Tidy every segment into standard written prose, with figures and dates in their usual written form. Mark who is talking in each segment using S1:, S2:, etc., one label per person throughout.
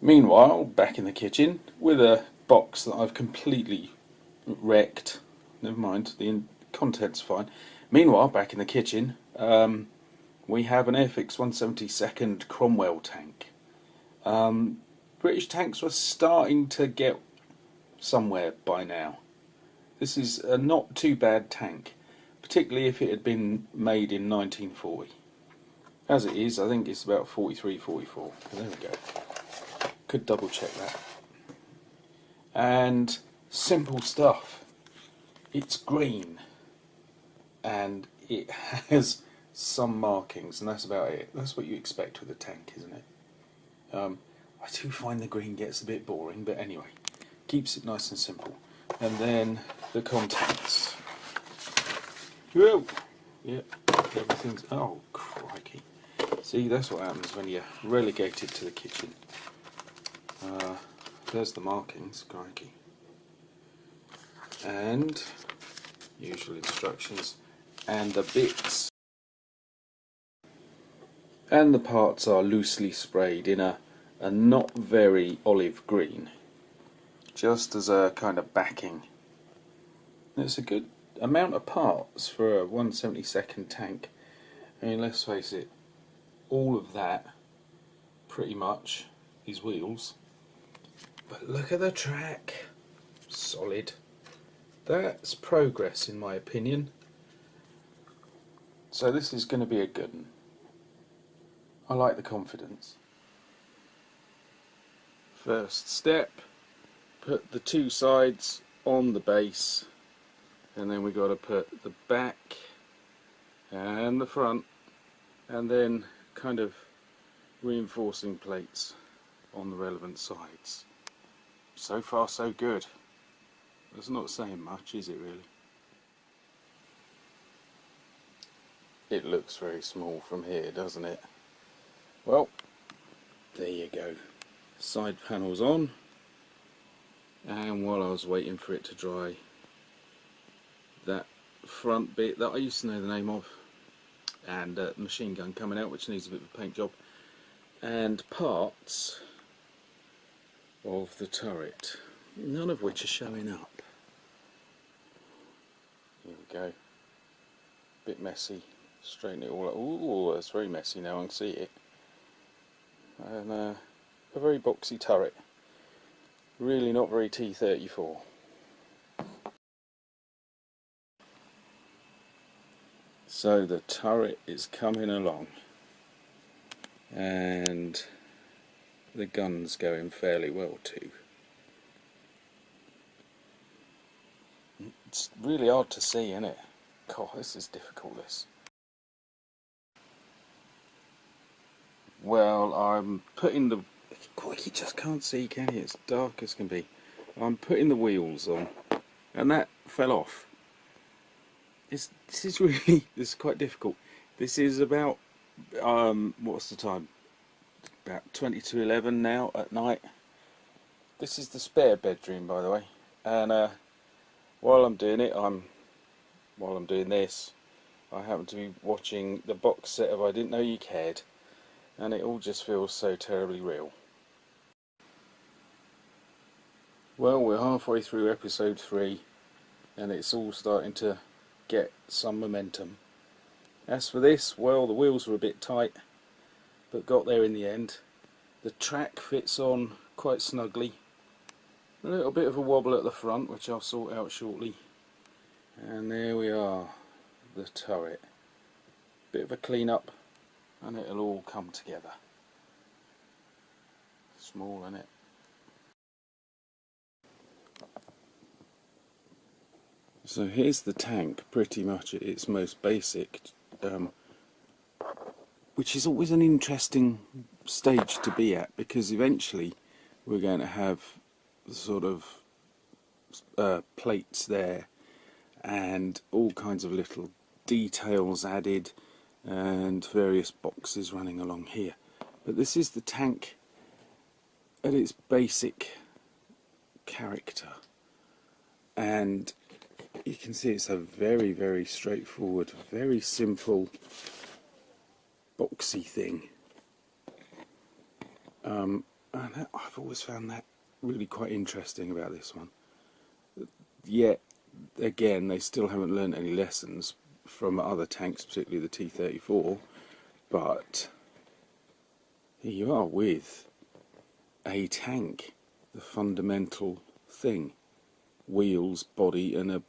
S1: Meanwhile, back in the kitchen with a box that I've completely wrecked. Never mind, the content's fine. Meanwhile, back in the kitchen, we have an Airfix 172nd Cromwell tank. British tanks were starting to get somewhere by now. This is a not too bad tank, particularly if it had been made in 1940. As it is, I think it's about 43, 44. There we go. Could double check that. And simple stuff. It's green and it has some markings, and that's about it. That's what you expect with a tank, isn't it? I do find the green gets a bit boring, but anyway, keeps it nice and simple. And then the contents. Whoa! Yep, everything's... oh, crikey. See, that's what happens when you're relegated to the kitchen. There's the markings, crikey. And usual instructions. And the bits. And the parts are loosely sprayed in a not very olive green. Just as a kind of backing. It's a good amount of parts for a 172nd tank. I mean, let's face it, all of that, pretty much, is wheels. But look at the track. Solid. That's progress, in my opinion. So this is going to be a good one. I like the confidence. First step, put the two sides on the base, and then we've got to put the back and the front, and then kind of reinforcing plates on the relevant sides. So far so good. That's not saying much, is it really? It looks very small from here, doesn't it? Well, there you go. Side panels on, and while I was waiting for it to dry, that front bit that I used to know the name of, and machine gun coming out, which needs a bit of a paint job, and parts of the turret, none of which are showing up. Here we go. Bit messy. Straighten it all up. Ooh, that's very messy now. I can see it. And a very boxy turret. Really not very T-34. So the turret is coming along, and the gun's going fairly well too. It's really hard to see, isn't it? God, this is difficult, this. Well, I'm putting the... quite, you just can't see, can you? It's dark as can be. I'm putting the wheels on, and that fell off. This is really... this is quite difficult. This is about... what's the time? About 20 to 11 now at night. This is the spare bedroom, by the way. And while I'm doing it, while I'm doing this, I happen to be watching the box set of I Didn't Know You Cared, and it all just feels so terribly real. Well, we're halfway through episode 3, and it's all starting to get some momentum. As for this, well, the wheels were a bit tight, but got there in the end. The track fits on quite snugly. A little bit of a wobble at the front, which I'll sort out shortly. And there we are, the turret. Bit of a clean up, and it'll all come together. Small, isn't it? So here's the tank, pretty much at its most basic, which is always an interesting stage to be at, because eventually we're going to have sort of plates there and all kinds of little details added and various boxes running along here. But this is the tank at its basic character, and you can see it's a very, very straightforward, very simple, boxy thing. And I've always found that really quite interesting about this one. Yet, again, they still haven't learned any lessons from other tanks, particularly the T-34, but here you are with a tank, the fundamental thing. Wheels, body, and a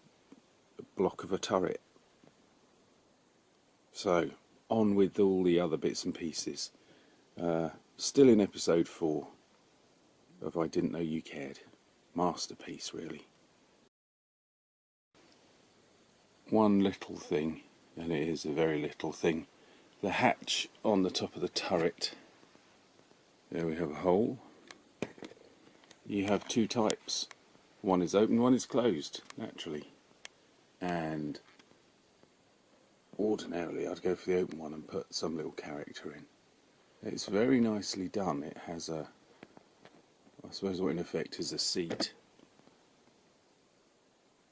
S1: block of a turret. So, on with all the other bits and pieces. Still in episode 4 of I Didn't Know You Cared. Masterpiece, really. One little thing, and it is a very little thing. The hatch on the top of the turret. There we have a hole. You have two types. One is open, one is closed, naturally. And ordinarily I'd go for the open one and put some little character in. It's very nicely done. It has a, I suppose what in effect is a seat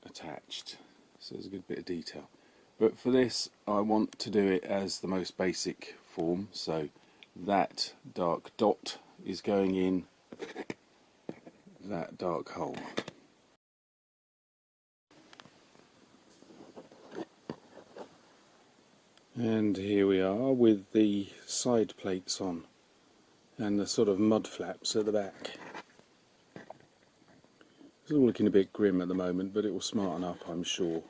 S1: attached. So there's a good bit of detail. But for this I want to do it as the most basic form. So that dark dot is going in that dark hole. And here we are with the side plates on and the sort of mud flaps at the back. It's all looking a bit grim at the moment, but it will smarten up, I'm sure.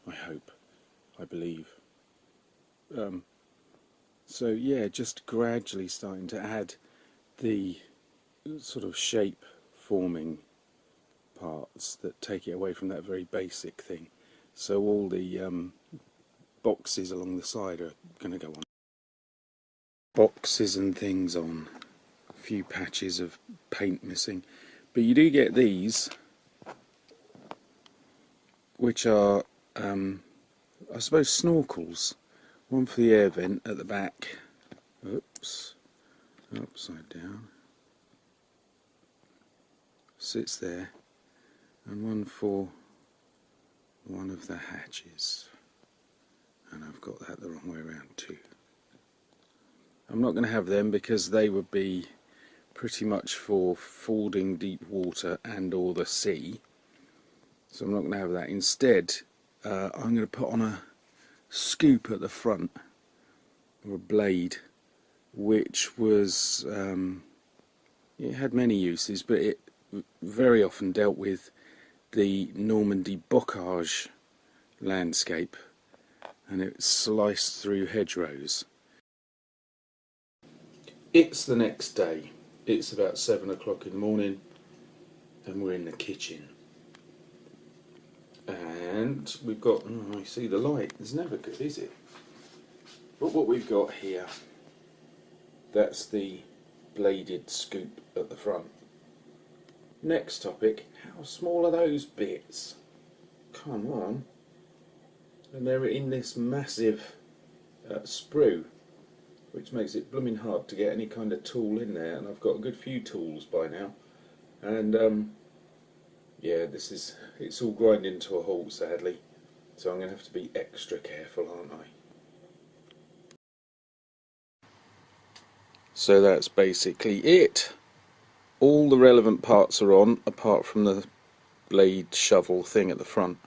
S1: I hope. I believe. So yeah, just gradually starting to add the sort of shape forming parts that take it away from that very basic thing. So all the boxes along the side are going to go on. Boxes and things on. A few patches of paint missing. But you do get these, which are, I suppose, snorkels. One for the air vent at the back. Oops. Upside down. Sits there. And one for one of the hatches. And I've got that the wrong way around too. I'm not going to have them because they would be pretty much for fording deep water and or the sea. So I'm not going to have that. Instead, I'm going to put on a scoop at the front, or a blade, which was, it had many uses, but it very often dealt with the Normandy bocage landscape. And it sliced through hedgerows. It's the next day. It's about 7 o'clock in the morning and we're in the kitchen. And we've got, oh, you see the light, it's never good, is it? But what we've got here, that's the bladed scoop at the front. Next topic, how small are those bits? Come on. And they're in this massive sprue, which makes it blooming hard to get any kind of tool in there, and I've got a good few tools by now, and yeah, it's all grinding to a halt sadly, so I'm going to have to be extra careful, aren't I? So that's basically it. All the relevant parts are on, apart from the blade shovel thing at the front.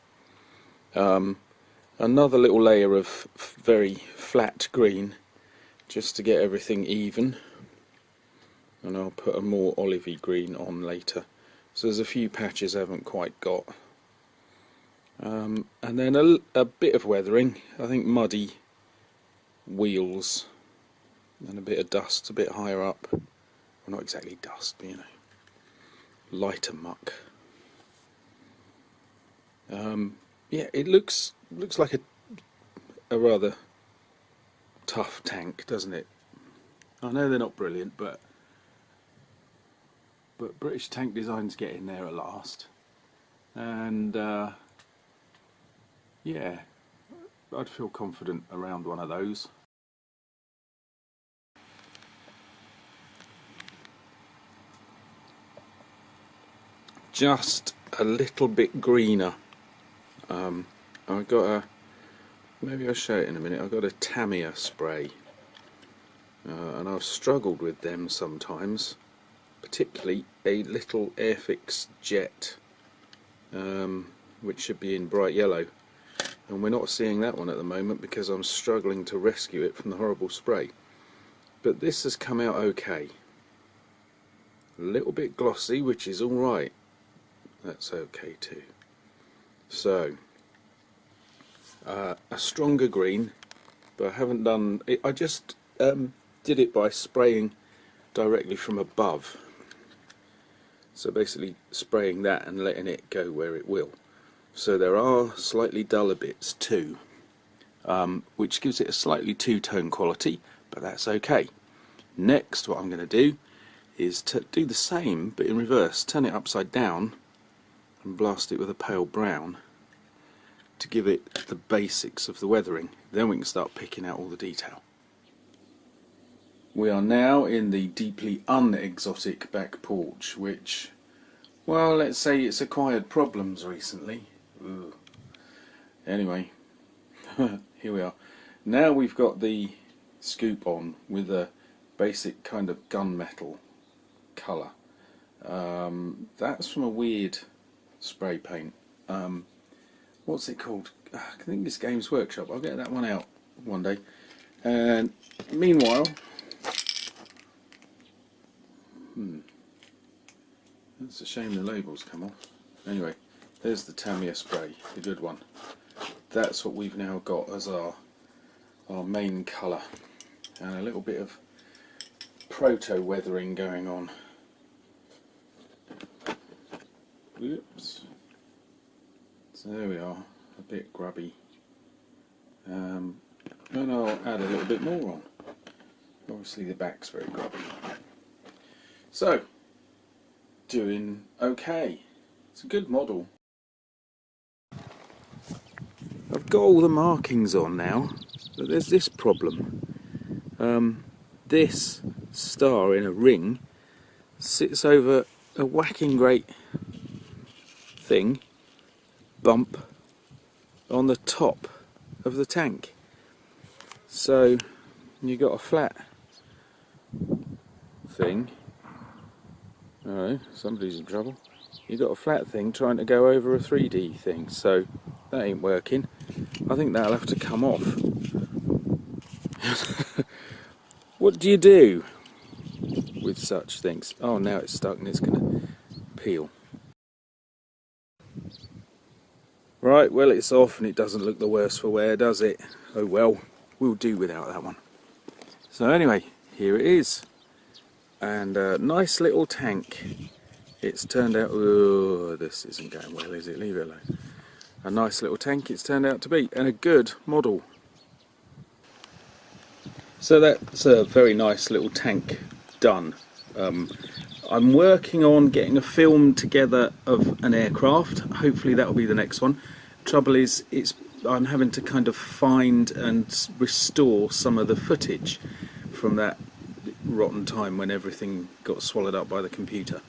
S1: Another little layer of very flat green just to get everything even, and I'll put a more olivey green on later. So there's a few patches I haven't quite got, and then a bit of weathering, I think muddy wheels and a bit of dust a bit higher up. Well, not exactly dust, but you know, lighter muck. Yeah, it looks like a rather tough tank, doesn't it? I know they're not brilliant, but British tank design's getting there at last. And yeah, I'd feel confident around one of those. Just a little bit greener. I got maybe I'll show it in a minute. I got a Tamiya spray, and I've struggled with them sometimes, particularly a little Airfix jet, which should be in bright yellow, and we're not seeing that one at the moment because I'm struggling to rescue it from the horrible spray. But this has come out okay. A little bit glossy, which is alright. That's okay too. So a stronger green, but I haven't done it. I just did it by spraying directly from above. So basically spraying that and letting it go where it will. So there are slightly duller bits too, which gives it a slightly two-tone quality, but that's okay. Next, what I'm going to do is to do the same but in reverse. Turn it upside down and blast it with a pale brown to give it the basics of the weathering. Then we can start picking out all the detail. We are now in the deeply unexotic back porch, which, well, let's say it's acquired problems recently. Ooh. Anyway, here we are. Now we've got the scoop on with a basic kind of gunmetal colour. That's from a weird spray paint. What's it called? I think it's Games Workshop. I'll get that one out one day. And meanwhile, it's a shame the labels come off. Anyway, there's the Tamiya spray, the good one. That's what we've now got as our main colour, and a little bit of proto weathering going on. Oops. So there we are, a bit grubby. And I'll add a little bit more on. Obviously the back's very grubby. So, doing okay. It's a good model. I've got all the markings on now, but there's this problem. This star in a ring sits over a whacking great thing, bump, on the top of the tank. So you got a flat thing. Oh, somebody's in trouble. You got a flat thing trying to go over a 3D thing, so that ain't working. I think that'll have to come off. What do you do with such things? Oh, now it's stuck and it's going to peel. Right, well, it's off and it doesn't look the worse for wear, does it? Oh well, we'll do without that one. So anyway, here it is. And a nice little tank. It's turned out... Oh, this isn't going well, is it? Leave it alone. A nice little tank it's turned out to be, and a good model. So that's a very nice little tank done. I'm working on getting a film together of an aircraft. Hopefully that will be the next one. Trouble is, I'm having to kind of find and restore some of the footage from that rotten time when everything got swallowed up by the computer.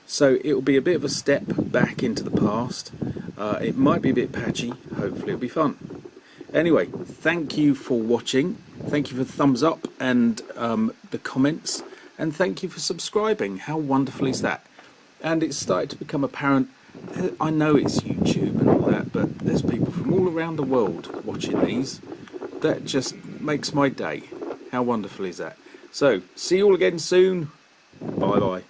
S1: So it will be a bit of a step back into the past. It might be a bit patchy. Hopefully it'll be fun. Anyway, thank you for watching. Thank you for the thumbs up and the comments, and thank you for subscribing. How wonderful is that? And it's started to become apparent. I know it's YouTube and all that, but there's people from all around the world watching these. That just makes my day. How wonderful is that? So, see you all again soon. Bye bye.